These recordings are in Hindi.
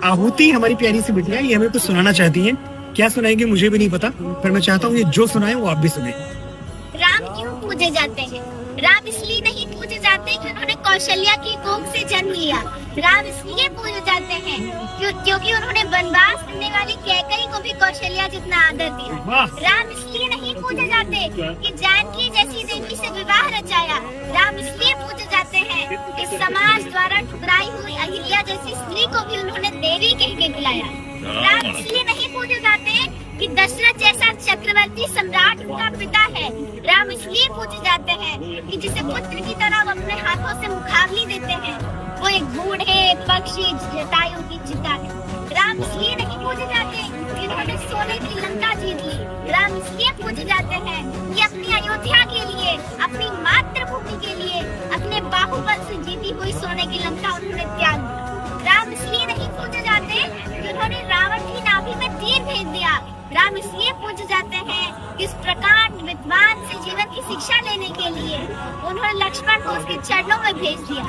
आहुति हमारी प्यारी सी बिटिया, ये हमें कुछ सुनाना चाहती है। क्या सुनाएंगे मुझे भी नहीं पता, पर मैं चाहता हूँ ये जो सुनाए वो आप भी सुने। राम क्यों पूजे जाते हैं? राम इसलिए नहीं पूजे जाते कि उन्होंने कौशल्या की कोख से जन्म लिया। राम इसलिए पूजे जाते हैं क्योंकि उन्होंने वनवास करने वाली कैकई को भी कौशल्या जितना आदर दिया। राम इसलिए नहीं पूजे जाते कि जानकी जैसी देवी से विवाह रचाया। राम इसलिए पूजे जाते हैं कि समाज द्वारा ठुकराई हुई अहिल्या जैसी स्त्री को भी उन्होंने देवी कह के बुलाया। राम इसलिए नहीं पूजे जाते कि दशरथ जैसा चक्रवर्ती सम्राट उनका पिता है। राम इसलिए पूजे जाते हैं कि जिसे पुत्र की तरह वो अपने हाथों से मुखाग्नि देते हैं, वो एक बूढ़े पक्षी जटायु की चिता है। राम इसलिए नहीं पूजे जाते कि उन्होंने सोने की लंका जीत ली। राम इसलिए पूजे जाते हैं कि अपनी अयोध्या के लिए, अपनी मातृभूमि के लिए, अपने बाहुबल से जीती हुई सोने की लंका उन्होंने त्याग दी। राम इसलिए नहीं पूजे जाते कि उन्होंने रावण की नाभि में तीर भेज दिया। राम इसलिए पूजे जाते हैं कि इस प्रकार विद्वान से जीवन की शिक्षा लेने के लिए उन्होंने लक्ष्मण को उसके चरणों में भेज दिया।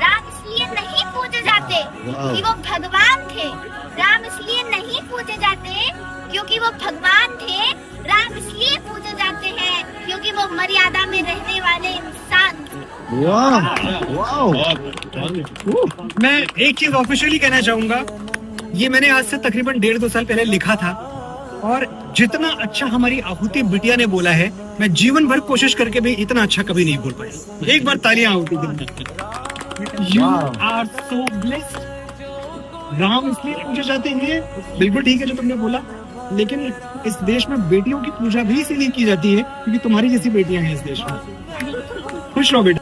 राम इसलिए नहीं पूजे जाते कि वो भगवान थे। राम इसलिए नहीं पूजे जाते क्योंकि वो भगवान थे। राम इसलिए पूजे जाते हैं क्योंकि वो मर्यादा में रहने वाले इंसान। मैं एक चीज ऑफिशियली कहना चाहूंगा, ये मैंने आज से तकरीबन 1.5-2 साल पहले लिखा था, और जितना अच्छा हमारी आहुति बिटिया ने बोला है, मैं जीवन भर कोशिश करके भी इतना अच्छा कभी नहीं बोल पाया। एक बार तालियां आहुति के लिए। You are so blessed. Ram इसलिए पूजे जाते हैं, बिल्कुल ठीक है जो तुमने बोला, लेकिन इस देश में बेटियों की पूजा भी इसीलिए की जाती है क्योंकि तुम्हारी जैसी बेटियां हैं इस देश में। खुश रहो बेटी।